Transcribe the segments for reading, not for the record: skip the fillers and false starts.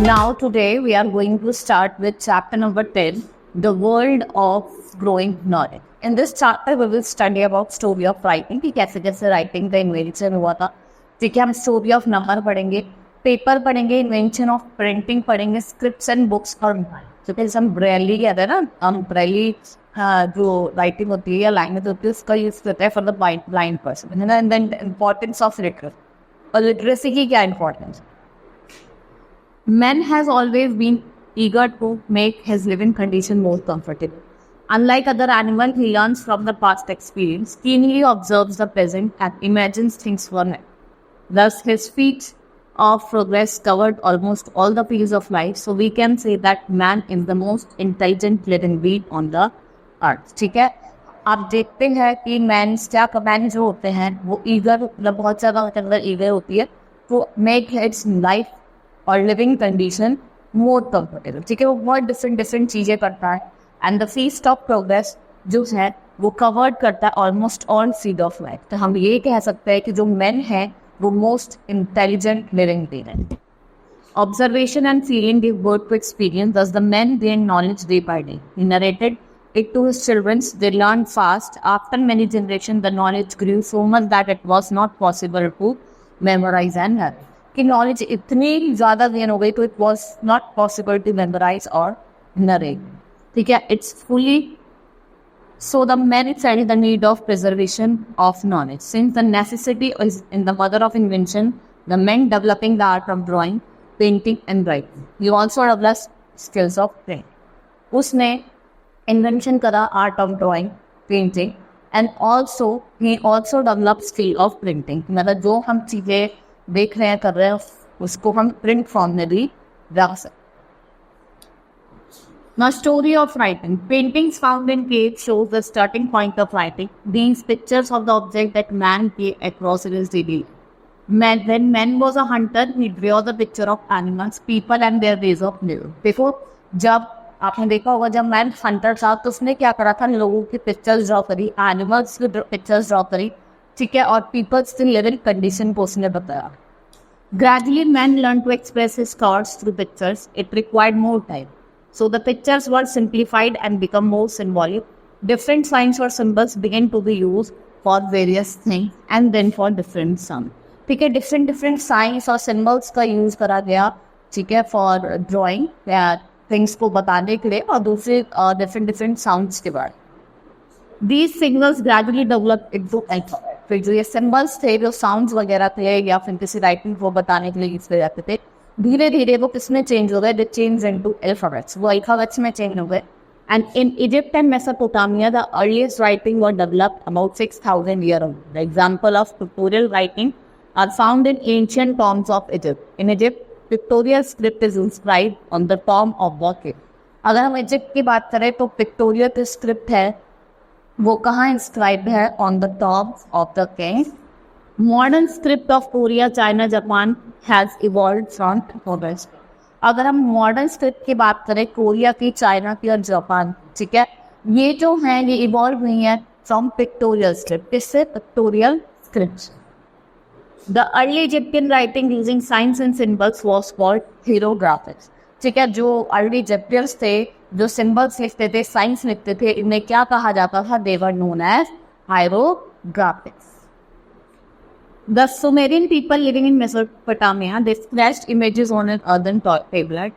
Now, today we are going to start with chapter number 10, The World of Growing Knowledge. In this chapter, we will study about story of writing कि कैसे कैसे writing का invention हुआ था. ठीक है, हम story of number पढ़ेंगे, पेपर पढ़ेंगे, invention of printing पढ़ेंगे, scripts and books और तो फिर हम ब्रेली कहते हैं ना, हम ब्रेली जो राइटिंग होती है या लैंग्वेज होती है उसका यूज करते हैं फॉर द ब्लाइंड पर्सन है ना. And then importance of literacy. और लिटरेसी की क्या importance? Man has always been eager to make his living condition more comfortable. Unlike other animals, he learns from the past experience, keenly observes the present, and imagines things for him. Thus, his feat of progress covered almost all the fields of life, so we can say that man is the most intelligent living being on the earth. ठीक है, आप देखते हैं कि man जो होते हैं वो ईगर, मतलब बहुत ज़्यादा अंदर ईगर होती है तो मेक इट्स लाइफ और लिविंग कंडीशन मोर कंफर्टेबल. ठीक है, वो बहुत डिफरेंट चीज़ें करता है. And the feast of progress जो है वो कवर्ड करता है almost all field of life. तो हम ये कह सकते हैं कि जो मैन है वो मोस्ट इंटेलिजेंट लिविंग बीइंग है. Observation and feeling give birth to experience. Thus, the men gained knowledge day by day. He narrated it to his children. They learned fast. After many generations, the knowledge grew so much that it was not possible to memorize and learn. कि knowledge इतनी ज़्यादा gain हो गई तो it was not possible to memorize और narrate. ठीक है, it's fully so the men felt the need of preservation of knowledge. Since the necessity is in the mother of invention, the men developing the art of drawing, painting and writing. He also developed skills of print. उसने invention करा art of drawing, painting and also he also developed skill of printing. मतलब जो हम चीज़ें देख रहे हैं कर रहे हैं उसको हम print form में भी रख सकते. Now, story of writing. Paintings found in caves shows the starting point of writing. These pictures of the object that man came across in his daily life. When man was a hunter, he drew the picture of animals, people and their ways of living. देखो, जब आपने देखा होगा जब man Hunter था तो उसने क्या करा था, लोगों की पिक्चर्स ड्रॉ करी, एनिमल्स की पिक्चर्स ड्रॉ करी. ठीक है, और पीपल्स की लिविंग कंडीशन को उसने बताया. Gradually, man learned to express his thoughts through pictures. It required more time. So the pictures were simplified and become more symbolic. Different signs or symbols began to be used for various things and then for different sums. ठीक है, different signs और symbols का use करा गया. ठीक है, for drawing things को बताने के लिए और दूसरे different sounds के बाद. These signals gradually developed into alphabet. फिर जो ये symbols थे, जो sounds वगैरह थे या फिर किसी writing को बताने के लिए यूज किए जाते थे, धीरे धीरे वो किसमें चेंज हो गए? They change into alphabets. वो अल्फाबेट्स में चेंज हो गए. And in Egypt and Mesopotamia the earliest writing were developed about 6000 year ago. The example of pictorial writing are found in ancient tombs of Egypt. In Egypt pictorial script is inscribed on the tomb of वॉकेट. अगर हम Egypt की बात करें तो pictorial जो script है वो कहाँ इंस्क्राइब है? On the top of the cave. Modern script of Korea, China, Japan has evolved from alphabets. अगर हम मॉडर्न स्क्रिप्ट की बात करें कोरिया की, चाइना की और जापान, ठीक है, ये जो हैं ये इवॉल्व हुई हैं फ्रॉम पिक्टोरियल स्क्रिप्ट. किससे? Pictorial script. The early Egyptian writing using signs and symbols was called hieroglyphics. ठीक है, जो अर्ली इजिप्टियंस थे जो सिंबल्स लिखते थे, साइंस लिखते थे, इन्हें क्या कहा जाता था? They were known as hieroglyphics. The Sumerian people living in Mesopotamia, they scratched images on an earthen tablet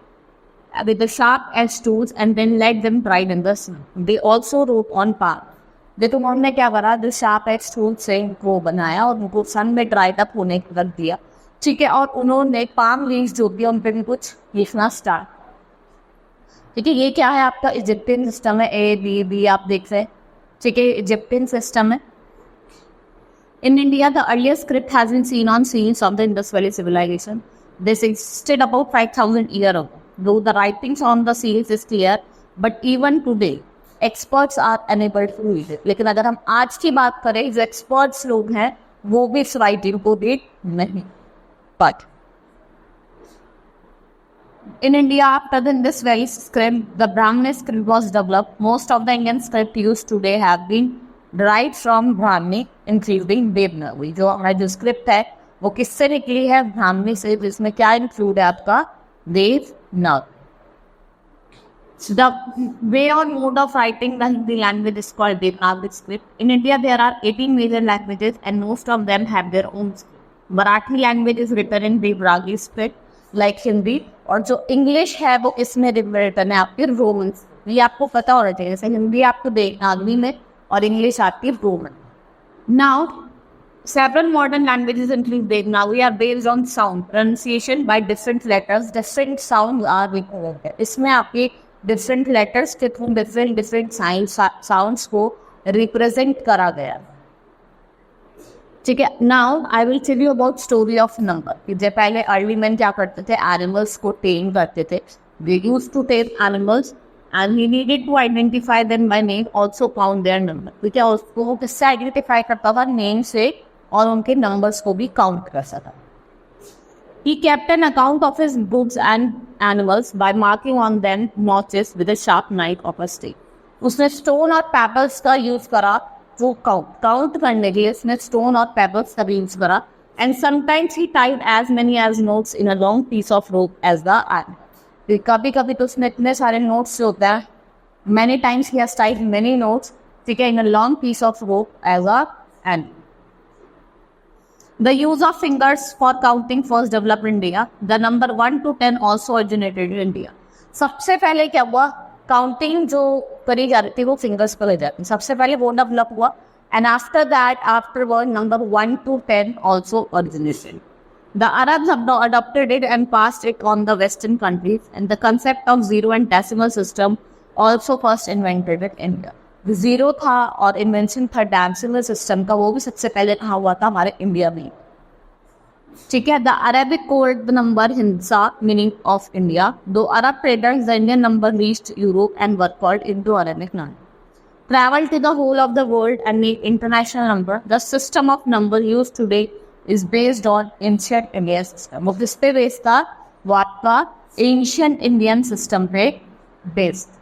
with the sharp edged tools and then let them dry in the sun. They also wrote on palm. देखो उन्होंने क्या करा? जो sharp edged tools से वो बनाया और उनको सन में ड्राइड अप होने रख दिया. ठीक है, और उन्होंने पाम लीव्स जो भी उन पर कुछ लिखना स्टार्ट. ठीक है, ये क्या है? आपका इजिप्टियन सिस्टम है. ए बी बी आप देख रहे हैं. ठीक है, इजिप्टियन सिस्टम है. In India, the earliest script has been seen on scenes of the Indus Valley civilization. This existed about 5000 years ago. Though the writings on the seals is clear, but even today, experts are unable to read it. लेकिन अगर हम आज की बात करें, जो experts लोग हैं, वो भी इस writing को read नहीं. But in India, after the Indus Valley script, the Brahminic script was developed. Most of the Indian script used today have been derived from Brahmi, including Devanagari. जो हमारा जो स्क्रिप्ट है वो किससे निकली है? ब्राह्मी से, जिसमें क्या इंक्लूड है आपका? देव Now, so the way or mode of writing the Hindi language is called Devanagari script. In India, there are 18 major languages and most of them have their own script. Marathi language is written in Devanagari script like Hindi, और जो English है वो इसमें written है आपके Roman. ये आपको पता होना चाहिए, जैसे हिंदी आपको देवनागरी में और इंग्लिश आपकी Roman. Now several modern languages include Devanagari are based on sound pronunciation by different letters. Different sounds are recorded. इसमें आपके different letters के थ्रू different sounds को represent करा गया। ठीक है, now I will tell you about story of number. जब पहले अर्ली मैन क्या करते थे, एनिमल्स को टेम करते थे। They used to tame animals and he needed to identify them by name, also count their number. ठीक है, उसको किससे आइडेंटिफाई करता था, नेम से, और उनके नंबर्स को भी काउंट कर सकता था। He kept an account of his goods and animals by marking on them notches with a sharp knife of a stick. उसने स्टोन और पेबल्स का यूज करा वो काउंट करने के लिए। उसने स्टोन और पेबल्स का यूज करा। And sometimes he tied as many as knots in a long piece of rope as the end. कभी कभी तो उसने इतने सारे नोट्स जो होता है, many times he has tied many notes, ठीक है, in a long piece of rope as a end. The use of fingers for counting first developed in India. The number 1 to 10 also originated in India. सबसे पहले क्या हुआ, counting जो करी जा रही थी वो फिंगर्स पर ले जाती, सबसे पहले वो डेवलप हुआ। And after that, after word number 1 to 10 also originated. The Arabs have now adopted it and passed it on the Western countries. And the concept of zero and decimal system also first invented in India. Zero था और invention था decimal system का, वो भी सबसे पहले कहाँ हुआ था, हमारे इंडिया में। ठीक है, the Arabic called the number हिंसा मीनिंग ऑफ इंडिया। दो Arab traders the Indian number reached Europe and were called into Arabic नाम। Travel to the whole of the world and made international number. The system of number used today is based on ancient Indian system. वो किस पे based था, वो आपका ancient Indian system पे based.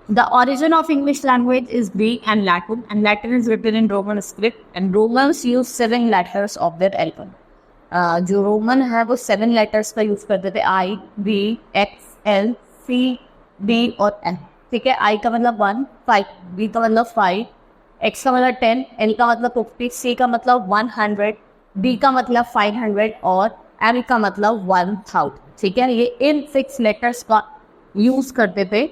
The origin of English language is Greek and Latin is written in Roman script, and Romans use 7 letters of their alphabet. जो Roman है वो 7 letters का यूज करते थे, I, B, X, L, C, D और N। ठीक है, I का मतलब 1, 5, B का मतलब 5, X का मतलब 10, L का मतलब 50, C का मतलब 100, D का मतलब 500 और M का मतलब 1000। ठीक है, ये इन 6 letters का यूज करते थे,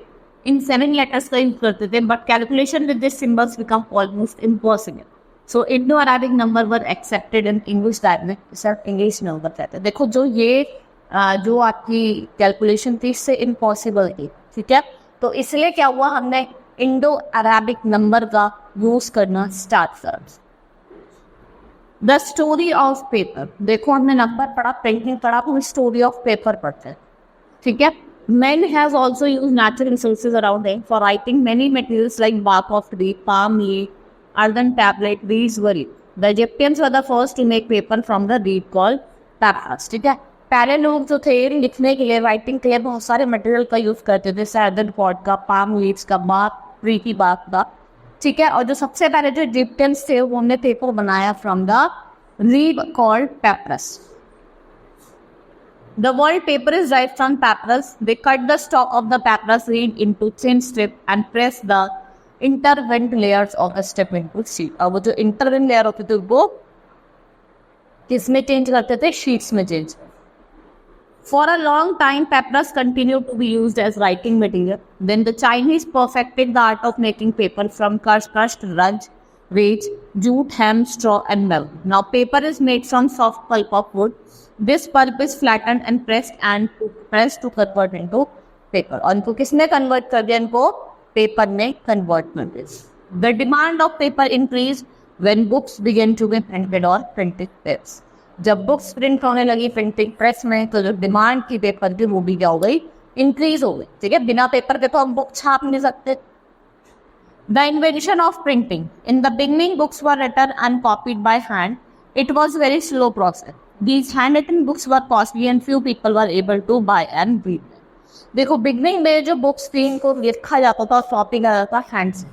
इन 7 letters का यूज करते थे, but calculation with this symbols become almost impossible. So Indo Arabic number were accepted in English language, सिर्फ इंग्लिश नंबर कहते हैं। देखो जो ये जो आपकी कैलकुलेशन थी इससे इम्पॉसिबल थी, ठीक है, तो इसलिए क्या हुआ, हमने इंडो अरेबिक नंबर का यूज करना स्टार्ट कर। द स्टोरी ऑफ पेपर, देखो हमने नंबर पढ़ा, प्रिंटिंग पढ़ा, हम स्टोरी ऑफ पेपर पढ़ते हैं। ठीक है, men has also used natural resources around them for writing many materials like bark of tree, palm leaf, earthen tablet, reeds were used. The Egyptians were the first to make paper from the reed called papyrus. ठीक है, पहले लोग जो थे लिखने के लिए, writing के लिए बहुत सारे मटेरियल का यूज करते थे, earthen pot का, palm leaves का, bark, tree की bark का। ठीक है, और जो सबसे पहले जो इजिप्टियंस थे उन्होंने पेपर बनाया from the reed called papyrus. The word paper is derived from papyrus. They cut the stalk of the papyrus reed into thin strip and press the intertwined layers of the strip into sheet. अब वो जो intertwined layer होती थी वो किसमें change करते थे, sheets में change. For a long time, papyrus continued to be used as writing material. Then the Chinese perfected the art of making paper from crushed rudge, reeds, jute, hemp, straw, and milk. Now paper is made from soft pulp of wood. This pulp is flattened and pressed to convert into paper. और इनको किसने convert कर दिया, इनको paper में convert कर दिया। The demand of paper increased when books began to be printed or printed press. जब books print होने लगी printing press में, तो जो demand की paper की वो भी क्या हो गई, increase हो गई। ठीक है, बिना paper के तो हम book छाप नहीं सकते। The invention of printing. In the beginning, books were written and copied by hand. It was very slow process. These handwritten books were costly and few people were able to buy and read them. देखो beginning में जो books थी इनको लिखा जाता था, copy करा जाता था हैंड से,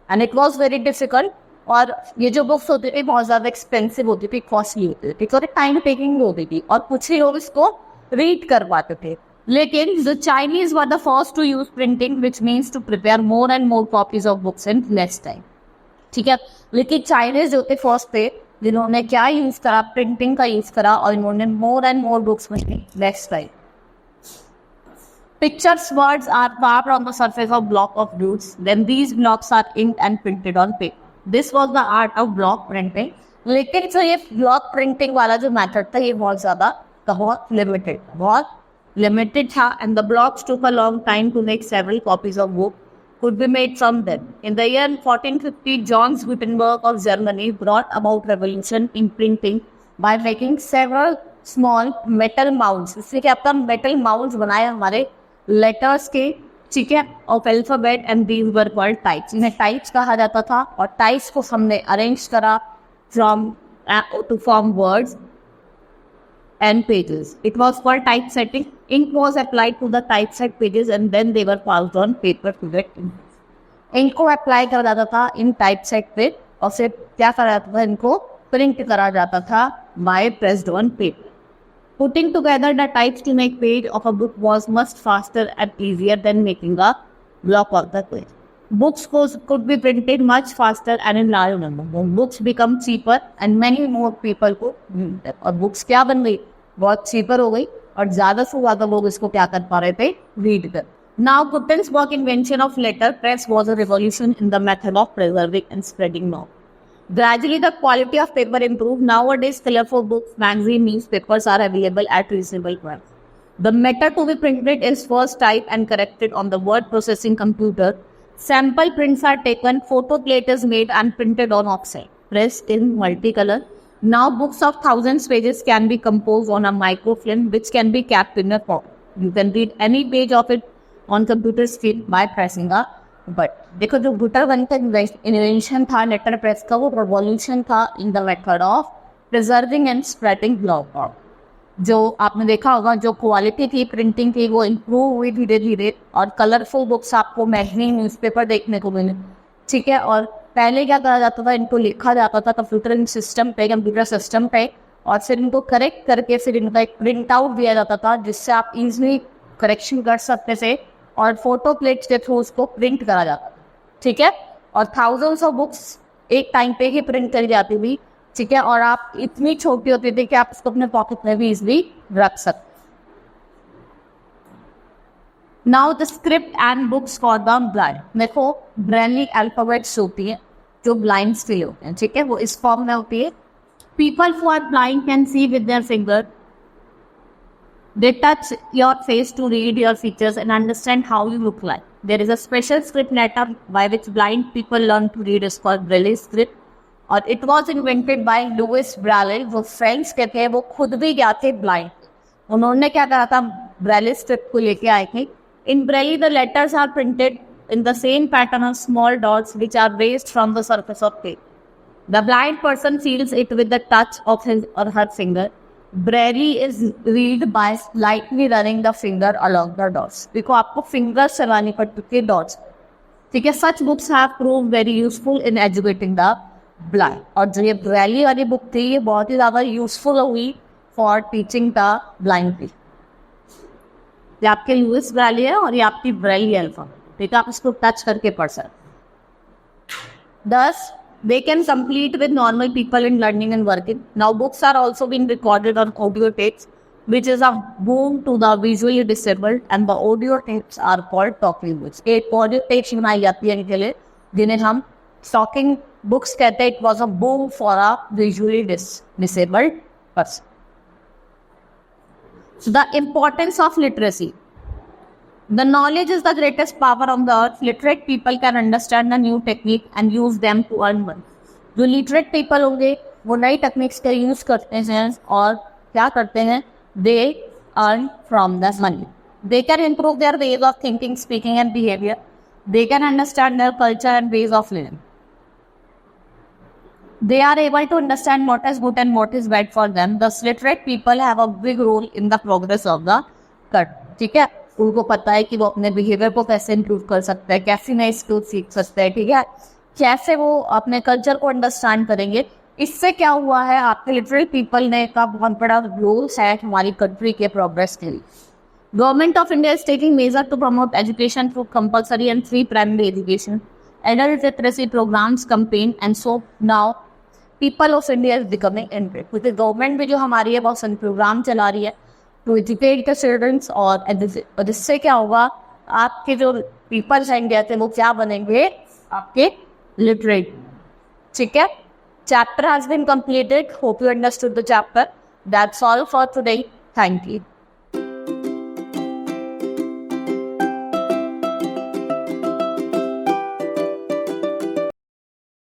and it was very difficult. और ये जो बुक्स होती थी बहुत ज़्यादा एक्सपेंसिव होती थी, कॉस्टली होती थी, और टाइम टेकिंग होती थी, और कुछ ही लोग इसको रीड कर पाते थे। लेकिन the Chinese were the first to use printing, which means to prepare more and more copies of books in less time. ठीक है, लेकिन चाइनीज जो थे फर्स्ट थे जिन्होंने क्या यूज करा, प्रिंटिंग का यूज करा, और इन्होंने मोर एंड मोर बुक्स बनी less time. Pictures words are carved on the surface of block of dudes. Then these blocks are inked and printed on paper. This was the art of block printing. लेकिन जो ये block printing वाला जो method था ये बहुत limited था, and the blocks took a long time to make. Several copies of book could be made from them. In the year 1450, John Gutenberg of Germany brought about revolution in printing by making several small metal mounds. इससे क्या आपका metal mounds बनाए हमारे letters के, ठीक है, of alphabet, and these were called types. इन्हें types कहा जाता था, और टाइप्स को हमने अरेंज करा from to form words and pages. It was called type setting. Ink was applied to the type set pages and then they were passed on paper to get ink. Ink को apply करा जाता था इन type set पे, और फिर क्या करा जाता था, इनको प्रिंट करा जाता था by pressed on paper. Putting together the types to make page of a book was much faster and easier than making a block of the page. Books could be printed much faster and in large number. Books become cheaper and many more people को, और books क्या बन गई, बहुत cheaper हो गई, और ज़्यादा से ज़्यादा लोग इसको क्या कर पा रहे थे, read कर. Now Gutenberg's invention of letterpress was a revolution in the method of preserving and spreading knowledge. Gradually, the quality of paper improved. Nowadays, colorful books, magazine, newspapers are available at reasonable price. The matter to be printed is first typed and corrected on the word processing computer. Sample prints are taken, photo plate is made and printed on offset, pressed in multicolor. Now, books of thousands pages can be composed on a microfilm, which can be kept in a pocket. You can read any page of it on computer screen by pressing a but देखो, जो Gutenberg का invention था letter press का, वो revolution था in the method of preserving and spreading block. जो आपने देखा होगा, जो क्वालिटी थी प्रिंटिंग की वो इम्प्रूव हुई धीरे धीरे, और कलरफुल बुक्स आपको मैगजीन, न्यूज़पेपर देखने को मिले, ठीक है. और पहले क्या करा जाता था, इनको लिखा जाता था कंप्यूटर सिस्टम पे, और फिर इनको करेक्ट करके फिर इनका एक प्रिंट आउट दिया जाता था, जिससे आप इजीली करेक्शन कर सकते थे, और फोटो प्लेट्स के थ्रू उसको प्रिंट करा जाता, ठीक है. और थाउजेंड्स ऑफ बुक्स एक टाइम पे ही प्रिंट करी जाती थी, ठीक है. और आप इतनी छोटी होती थी कि आप उसको अपने पॉकेट में भी इजीली रख सकते. Now the script and books for the blind. देखो, ब्रेली अल्फाबेट्स होती है जो ब्लाइंड्स के लिए होते हैं, ठीक है, वो इस फॉर्म में होती है. People who are blind can see with their finger. They touch your face to read your features and understand how you look like. There is a special script letter by which blind people learn to read. It's called Braille script. और it was invented by Louis Braille. वो friends के थे, वो खुद भी क्या थे, blind. उन्होंने क्या करा था, ब्रेले स्क्रिप्ट को लेके आए थे. In Braille, the letters are printed in the same pattern of small dots which are raised from the surface of paper. The blind person feels it with the touch of his or her finger. Braille is read by lightly running the finger along the dots. देखो, आपको fingers चलानी पड़ती है dots, ठीक है. Such books have proved very useful in educating the blind. और जो ये Braille वाली बुक थी, ये बहुत ही ज़्यादा यूजफुल हुई for teaching the blind people. ये आपके यूएस Braille है और ये आपकी Braille अल्फा, ठीक है, आप इसको टच करके पढ़ सकते. 10 They can compete with normal people in learning and working. Now books are also being recorded on audio tapes, which is a boon to the visually disabled, and the audio tapes are called talking books. एक audio tapes बनाई जाती है इनके लिए, जिन्हें हम talking books कहते हैं. It was a boon for a visually disabled person. So the importance of literacy. The knowledge is the greatest power on the earth. Literate people can understand a new technique and use them to earn money. जो literate people होंगे वो नई techniques का use करते हैं और क्या करते हैं, they earn from the money. They can improve their ways of thinking, speaking and behavior. They can understand their culture and ways of living. They are able to understand what is good and what is bad for them. Thus, literate people have a big role in the progress of the country. ठीक है, उनको पता है कि वो अपने behaviour को कैसे इम्प्रूव कर सकते हैं, कैसे नए स्किल सीख सकते हैं, ठीक है, कैसे वो अपने कल्चर को अंडरस्टैंड करेंगे. इससे क्या हुआ है, आपके लिटरल पीपल ने का बहुत बड़ा रोल है हमारी कंट्री के प्रोग्रेस के लिए. Government of India is taking measures to promote education through compulsory and free primary education, adult literacy programs campaign, and so now people of India is becoming interested. क्योंकि government भी जो हमारी है बहुत सारे प्रोग्राम चला रही है टू एजुकेट द चिल्ड्रंस, और इससे क्या होगा, आपके जो पीपल्स हैं इंडिया से वो क्या बनेंगे, आपके लिटरेट. ठीक है, chapter has been completed. Hope you understood the chapter. That's all for today. Thank you.